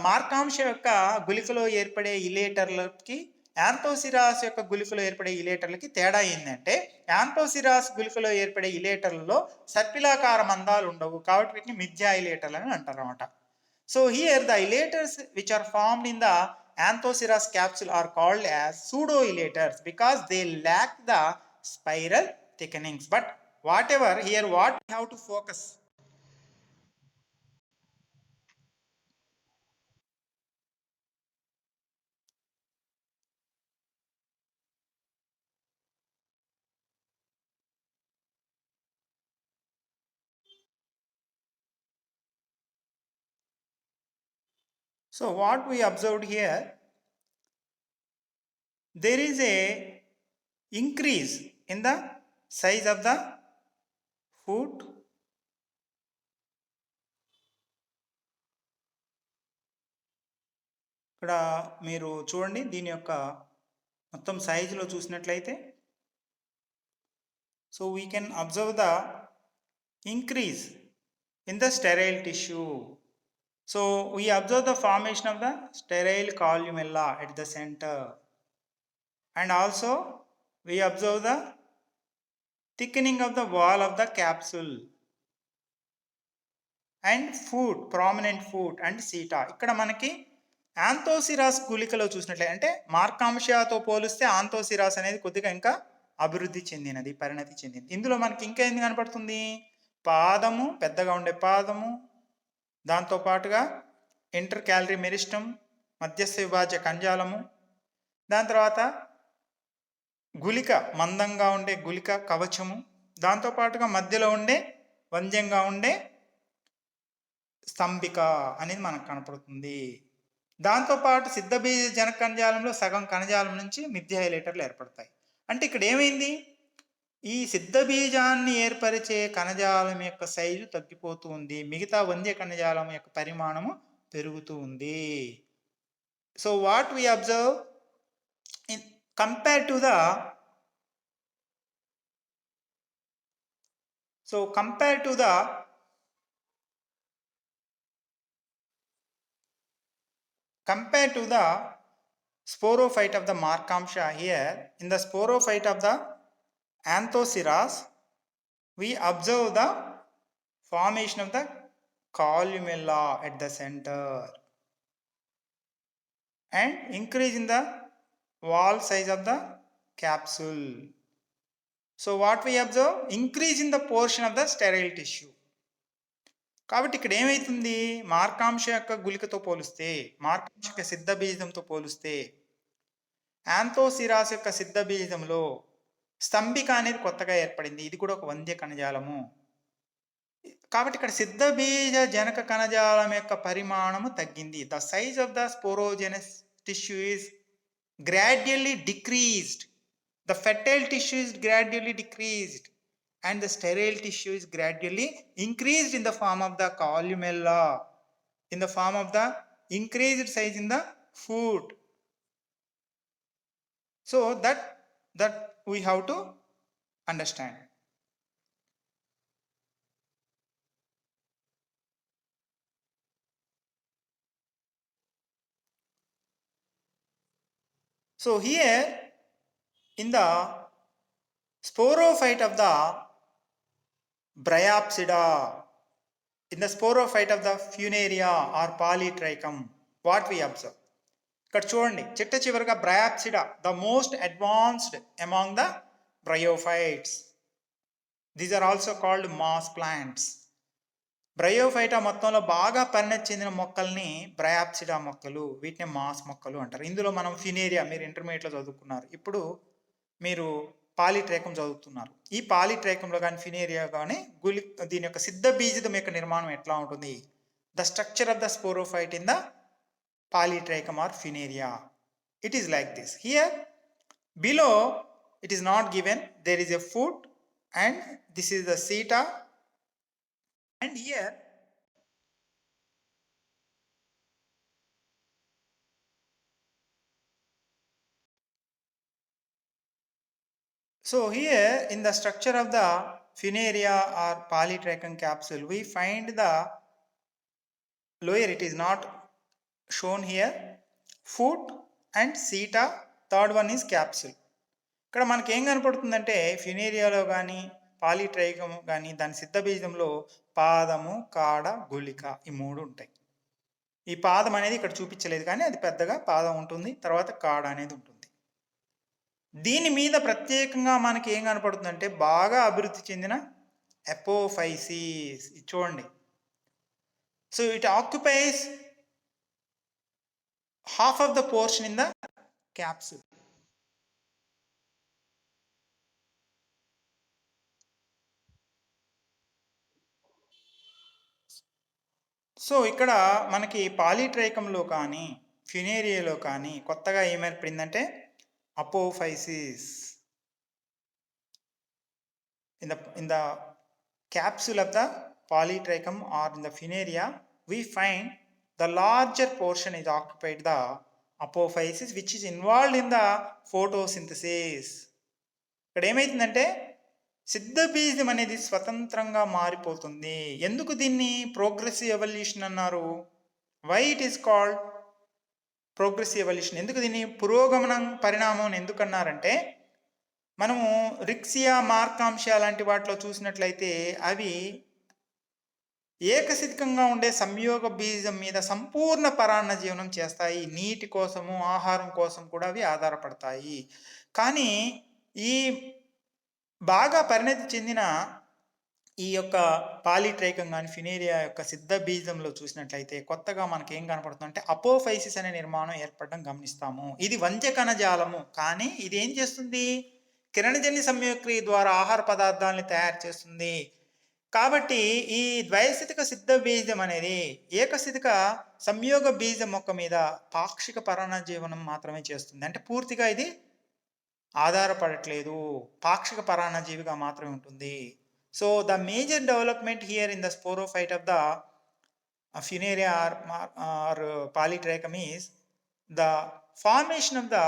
Markamtia యొక్క గుళికలో ఏర్పడే ఇలేటర్లకి యాంథోసిరాస్ యొక్క గుళికలో ఏర్పడే ఇలేటర్లకి తేడా ఏంటంటే, యాంథోసిరాస్ గుళికలో ఏర్పడే ఇలేటర్లలో సర్పిలాకార మందాలు ఉండవు, కాబట్టి వీటిని మిథ్యా ఇలేటర్లు అని అంటారు అన్నమాట. So here the elaters which are formed in the Anthosiras capsule are called as pseudo-elaters because they lack the spiral thickenings. But whatever, here what we have to focus. So what we observed here, there is a increase in the size of the foot, ఇక్కడ మీరు చూడండి దీని యొక్క మొత్తం సైజులో చూసినట్లయితే, so we can observe the increase in the sterile tissue. So we observe the formation of the sterile columella at the center, and also we observe the thickening of the wall of the capsule and foot, prominent foot and seta. ఇక్కడ మనకి యాంథోసిరాస్ గుళికలో చూసినట్లయితే, అంటే మార్కాంషియాతో పోలిస్తే ఆంథోసిరాస్ అనేది కొద్దిగా ఇంకా అభివృద్ధి చెందినది, పరిణతి చెందింది. ఇందులో మనకి ఇంకా ఏం కనపడుతుంది, పాదము, పెద్దగా ఉండే పాదము, దాంతో పాటుగా ఇంటర్ క్యాలరీ మెరిస్టమ్, మధ్యస్థ విభాజ్య కణజాలము, దాని తర్వాత గుళిక మందంగా ఉండే గుళిక కవచము, దాంతోపాటుగా మధ్యలో ఉండే వంద్యంగా ఉండే స్తంభిక అనేది మనకు కనపడుతుంది. దాంతోపాటు సిద్ధబీజ జన కణజాలంలో సగం కణజాలం నుంచి మిథ్యా ఇలేటర్లు ఏర్పడతాయి. అంటే ఇక్కడ ఏమైంది, ఈ సిద్ధబీజాన్ని ఏర్పరిచే కణజాలం యొక్క సైజు తగ్గిపోతూ ఉంది, మిగతా వంద్య కణజాలం యొక్క పరిమాణము పెరుగుతూ ఉంది. So what we observe in compare to the sporophyte of the Markamtia, here in the sporophyte of the Anthosiras we observe the formation of the columella at the center and increase in the wall size of the capsule. So what we observe, increase in the portion of the sterile tissue. కాబట్టి ఇక్కడ ఏమైతుంది, మార్కాంశ యొక్క గుళికతో పోలిస్తే, మార్కాంశ యొక్క సిద్ధ బీజంతో పోలిస్తే యాంథోసిరాస్ యొక్క సిద్ధ బీజంలో స్తంభిక అనేది కొత్తగా ఏర్పడింది, ఇది కూడా ఒక వంద్య కణజాలము. కాబట్టి ఇక్కడ సిద్ధబీజ జనక కణజాలం యొక్క పరిమాణము తగ్గింది. The size of the sporogenous tissue is gradually decreased. The fertile tissue is gradually decreased and the sterile tissue is gradually increased in the form of the columella, in the form of the increased size in the food. So that we have to understand. So here in the sporophyte of the Bryophyta, in the sporophyte of the funaria or polytrichum, what we observe? ఇక్కడ చూడండి, చిట్ట చివరిగా Bryopsida the most advanced among the bryophytes. These are also called moss plants. Bryophyta మొత్తంలో బాగా పరిణతి చెందిన మొక్కల్ని బ్రయాప్సిడా మొక్కలు, వీటిని మాస్ మొక్కలు అంటారు. ఇందులో మనం ఫినేరియా మీరు ఇంటర్మీడియట్లో చదువుకున్నారు, ఇప్పుడు మీరు పాలిట్రేకం చదువుతున్నారు. ఈ పాలిట్రేకంలో కానీ ఫినేరియా కానీ దీని యొక్క సిద్ధ బీజం యొక్క నిర్మాణం ఎట్లా ఉంటుంది? The structure of the sporophyte in the polytrichum or funaria, it is like this. Here below it is not given, there is a foot and this is the seta, and here so here in the structure of the funaria or polytrichum capsule we find the lower, it is not shown here, foot and seta, third one is capsule. ఇక్కడ మనకి ఏం కనపడుతుందంటే ఫినేరియాలో కానీ పాలిట్రైకం కానీ దాని సిద్ధబీజంలో పాదము, కాడ, గుళిక ఈ మూడు ఉంటాయి. ఈ పాదం అనేది ఇక్కడ చూపించలేదు కానీ అది పెద్దగా పాదం ఉంటుంది, తర్వాత కాడ అనేది ఉంటుంది. దీని మీద ప్రత్యేకంగా మనకి ఏం కనపడుతుందంటే బాగా అభివృద్ధి చెందిన అపోఫైసిస్, ఇది చూడండి. So it occupies half of the portion in the capsule. So ఇక్కడ మనకి పాలిట్రైకంలో కానీ ఫినేరియాలో కానీ కొత్తగా ఏమేర్పడిందంటే అపోఫైసిస్. in the capsule of the polytrichum or in the funaria we find the larger portion is occupied the apophysis which is involved in the photosynthesis. ఇక్కడ ఏమైతుందంటే సిద్ధ బీజం అనేది స్వతంత్రంగా మారిపోతుంది. ఎందుకు దీన్ని ప్రోగ్రెసివ్ ఎవల్యూషన్ అన్నారు? Why it is called progressive evolution? ఎందుకు దీన్ని పురోగమనం పరిణామం ఎందుకు అన్నారంటే, మనము రిక్సియా, మార్కాంశ లాంటి వాటిలో చూసినట్లయితే అవి ఏకశిధికంగా ఉండే సంయోగ బీజం మీద సంపూర్ణ పరాన్న జీవనం చేస్తాయి. నీటి కోసము, ఆహారం కోసం కూడా అవి ఆధారపడతాయి. కానీ ఈ బాగా పరిణతి చెందిన ఈ యొక్క పాలిట్రైకం కానీ ఫినేరియా యొక్క సిద్ధ బీజంలో చూసినట్లయితే కొత్తగా మనకి ఏం కనపడుతుందంటే అపోఫైసిస్ అనే నిర్మాణం ఏర్పడడం గమనిస్తాము. ఇది వంద్య కణజాలము, కానీ ఇది ఏం చేస్తుంది? కిరణజన్య సంయోగక్రియ ద్వారా ఆహార పదార్థాలని తయారు చేస్తుంది. కాబట్టి ఈ ద్వైస్థితిక సిద్ధ బీజం అనేది ఏకస్థితిక సంయోగ బీజం మొక్క మీద పాక్షిక పరాన్న జీవనం మాత్రమే చేస్తుంది. అంటే పూర్తిగా ఇది ఆధారపడట్లేదు, పాక్షిక పరాన్నజీవిగా మాత్రమే ఉంటుంది. So the major development here in the sporophyte of the funaria or polytrichum is the formation of the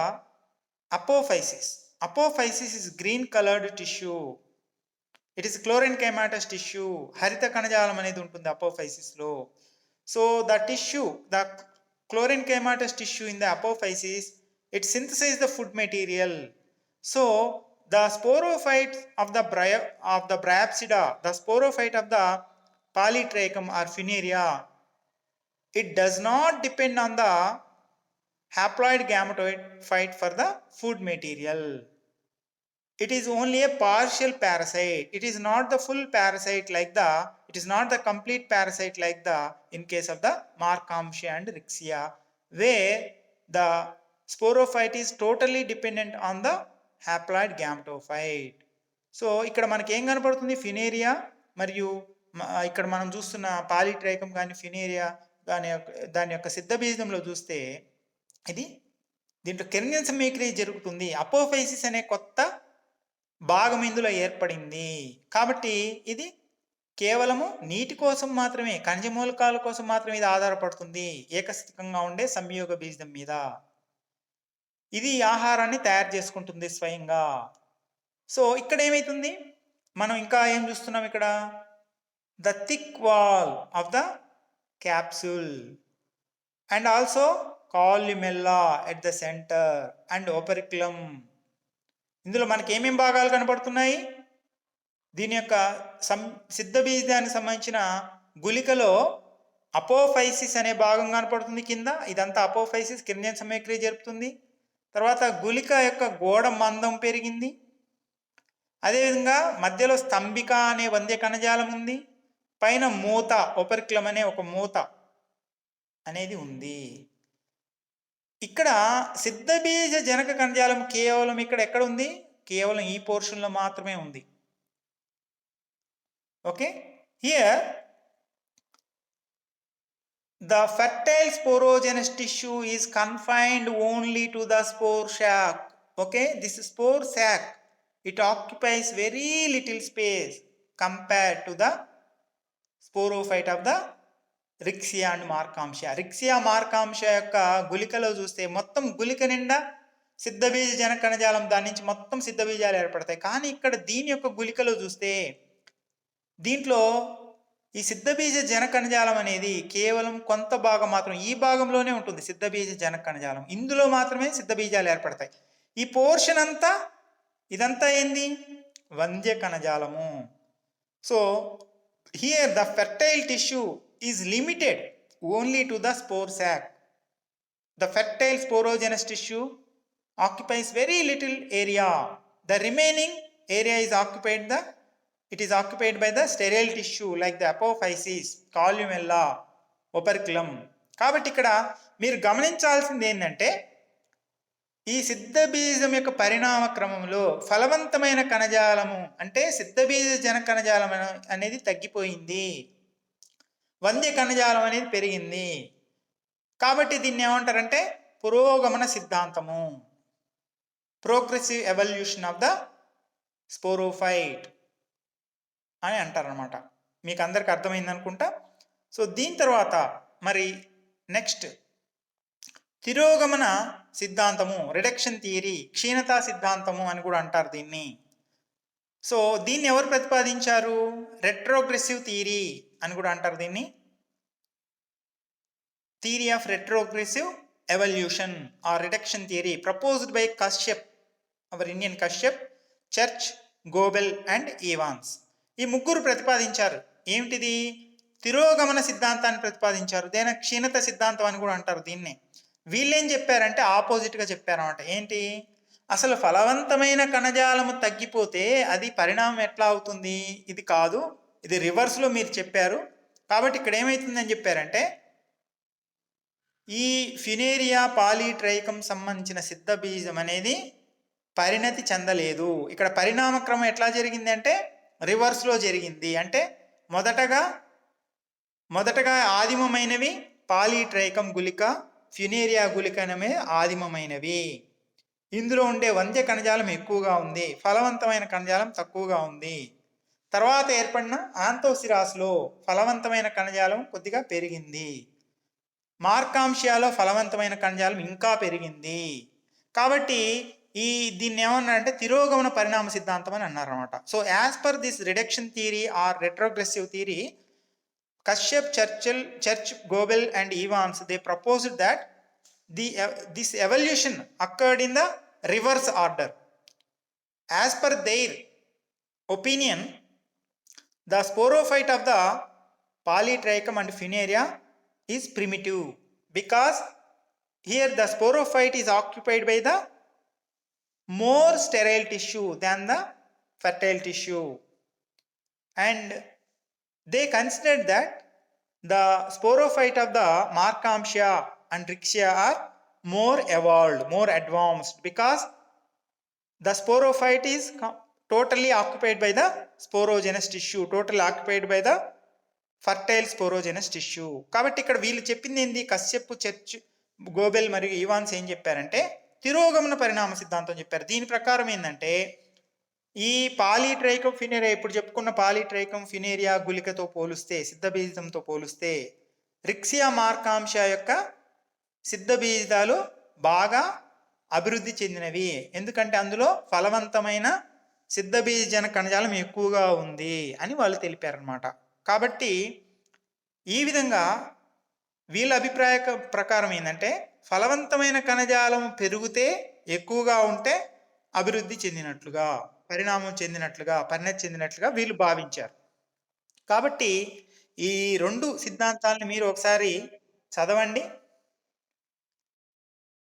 apophysis. Apophysis is green colored tissue. It is chlorine-chematous tissue. హరిత కణజాలం అనేది ఉంటుంది అపోఫైసిస్ లో. So the tissue, the chlorine-chematous tissue in the apophysis, it synthesizes the food material. So the sporophyte of the Bryophyta, the sporophyte of the polytrichum or funaria, it does not depend on the haploid gametophyte for the food material. It is only a partial parasite. It is not the full parasite like the, it is not the complete parasite like the in case of the Markamsia and Rixia, where the sporophyte is totally dependent on the haploid gametophyte. So ఇక్కడ మనకి ఏం కనపడుతుంది? ఫినేరియా మరియు ఇక్కడ మనం చూస్తున్న పాలిట్రైకం కానీ ఫినేరియా దాని యొక్క సిద్ధ బీజంలో చూస్తే ఇది దీంట్లో కిరణ్య సమీకరణ జరుగుతుంది. అపోఫైసిస్ అనే కొత్త భాగం ఇందులో ఏర్పడింది. కాబట్టి ఇది కేవలము నీటి కోసం మాత్రమే, ఖనిజ మూలకాల కోసం మాత్రమే ఇది ఆధారపడుతుంది, ఏకస్థికంగా ఉండే సంయోగ బీజం మీద. ఇది ఆహారాన్ని తయారు చేసుకుంటుంది స్వయంగా. సో ఇక్కడ ఏమైతుంది, మనం ఇంకా ఏం చూస్తున్నాం ఇక్కడ, the thick wall of the capsule and also columella at the centre and operculum. ఇందులో మనకి ఏమేం భాగాలు కనపడుతున్నాయి, దీని యొక్క సిద్ధ బీజానికి సంబంధించిన గుళికలో అపోఫైసిస్ అనే భాగం కనపడుతుంది కింద. ఇదంతా అపోఫైసిస్, కిరణ్య సమయక్రియ జరుపుతుంది. తర్వాత గుళిక యొక్క గోడ మందం పెరిగింది. అదేవిధంగా మధ్యలో స్తంభిక అనే వంద్య కణజాలం ఉంది. పైన మూత, ఓపరిక్యులం అనే ఒక మూత అనేది ఉంది. ఇక్కడ సిద్ధబీజ జనక కణజాలం కేవలం ఇక్కడ ఎక్కడ ఉంది, కేవలం ఈ పోర్షన్లో మాత్రమే ఉంది. Okay, here the fertile sporogenous tissue is confined only to the spore sac. Okay, this spore sac, it occupies very little space compared to the sporophyte of the Rixia and Markamsha. Rixia Markamsha యొక్క గుళికలో చూస్తే మొత్తం గుళిక నిండా సిద్ధబీజ జనక కణజాలం, దాని నుంచి మొత్తం సిద్ధబీజాలు ఏర్పడతాయి. కానీ ఇక్కడ దీని యొక్క గుళికలో చూస్తే దీంట్లో ఈ సిద్ధబీజ జనక కణజాలం అనేది కేవలం కొంత భాగం మాత్రం, ఈ భాగంలోనే ఉంటుంది సిద్ధబీజ జనక కణజాలం. ఇందులో మాత్రమే సిద్ధబీజాలు ఏర్పడతాయి. ఈ పోర్షన్ అంతా, ఇదంతా ఏంది, వంద్య కణజాలము. So here the fertile tissue is limited only to the spore sac. The fertile sporogenous tissue occupies very little area. The remaining area is occupied by the sterile tissue like the apophysis, columella, operculum. కాబట్టి ఇక్కడ మీరు గమనించాల్సింది ఏంటంటే, ఈ సిద్ధబీజం యొక్క పరిణామ క్రమంలో ఫలవంతమైన కణజాలము అంటే సిద్ధబీజ జనక కణజాలం అనేది తగ్గిపోయింది, వంద్య కణజాలం అనేది పెరిగింది. కాబట్టి దీన్ని ఏమంటారంటే పురోగమన సిద్ధాంతము, progressive evolution of the sporophyte అని అంటారనమాట. మీకు అందరికి అర్థమైంది అనుకుంటా. సో దీని తర్వాత మరి నెక్స్ట్ తిరోగమన సిద్ధాంతము, రిడక్షన్ థియరీ, క్షీణతా సిద్ధాంతము అని కూడా అంటారు దీన్ని. సో దీన్ని ఎవరు ప్రతిపాదించారు, రెట్రోగ్రెసివ్ థియరీ అని కూడా అంటారు దీన్ని. Theory of retrogressive evolution or reduction theory proposed by Kashyap, our Indian Kashyap, Church, Goebel and Evans. ఈ ముగ్గురు ప్రతిపాదించారు. ఏమిటిది, తిరోగమన సిద్ధాంతాన్ని ప్రతిపాదించారు. దేని క్షీణత సిద్ధాంతం అని కూడా అంటారు దీన్ని. వీళ్ళేం చెప్పారంటే ఆపోజిట్గా చెప్పారన్నమాట. ఏంటి, అసలు ఫలవంతమైన కణజాలము తగ్గిపోతే అది పరిణామం ఎట్లా అవుతుంది, ఇది కాదు, ఇది రివర్స్లో మీరు చెప్పారు. కాబట్టి ఇక్కడ ఏమవుతుందని చెప్పారంటే, ఈ ఫినేరియా పాలిట్రైకం సంబంధించిన సిద్ధ బీజం అనేది పరిణతి చెందలేదు. ఇక్కడ పరిణామక్రమం ఎట్లా జరిగింది అంటే రివర్స్లో జరిగింది. అంటే మొదటగా ఆదిమమైనవి పాలిట్రైకం గుళిక, ఫినేరియా గుళికనమే ఆదిమమైనవి. ఇందులో ఉండే వంద్య కణజాలం ఎక్కువగా ఉంది, ఫలవంతమైన కణజాలం తక్కువగా ఉంది. తర్వాత ఏర్పడిన ఆంతోసిరాస్లో ఫలవంతమైన కణజాలం కొద్దిగా పెరిగింది, మార్కాంశియాలో ఫలవంతమైన కణజాలం ఇంకా పెరిగింది. కాబట్టి దీన్ని ఏమన్నారంటే తిరోగమన పరిణామ సిద్ధాంతం అని అన్నారన్నమాట. So as per this reduction theory or retrogressive theory, Kashyap, Church, Goebel and Evans, they proposed that this evolution occurred in the reverse order. As per their opinion, the sporophyte of the polytrichum and funaria is primitive because here the sporophyte is occupied by the more sterile tissue than the fertile tissue, and they considered that the sporophyte of the Markamsha and Rixia are more evolved, more advanced, because the sporophyte is totally occupied by the sporogenous tissue, totally occupied by the fertile sporogenous tissue. కాబట్టి ఇక్కడ వీళ్ళు చెప్పింది ఏంది? కశ్యప్, చర్చ్, గోబెల్ మరియు ఇవాన్స్ ఏం చెప్పారంటే తిరోగమన పరిణామ సిద్ధాంతం చెప్పారు. దీని ప్రకారం ఏందంటే ఈ పాలీట్రైకం ఫినేరియా, ఇప్పుడు చెప్పుకున్న పాలీట్రైకం ఫినేరియా గుళికతో పోలిస్తే, సిద్ధబీజంతో పోలిస్తే రిక్సియా మార్కాంశ యొక్క సిద్ధబీజాలు బాగా అభివృద్ధి చెందినవి. ఎందుకంటే అందులో ఫలవంతమైన సిద్ధబీజజన కణజాలం ఎక్కువగా ఉంది అని వాళ్ళు తెలిపారనమాట. కాబట్టి ఈ విధంగా వీళ్ళ అభిప్రాయ ప్రకారం ఏంటంటే ఫలవంతమైన కణజాలం పెరిగితే, ఎక్కువగా ఉంటే అభివృద్ధి చెందినట్లుగా, పరిణామం చెందినట్లుగా, పరిణతి చెందినట్లుగా వీళ్ళు భావించారు. కాబట్టి ఈ 2 సిద్ధాంతాలను మీరు ఒకసారి చదవండి.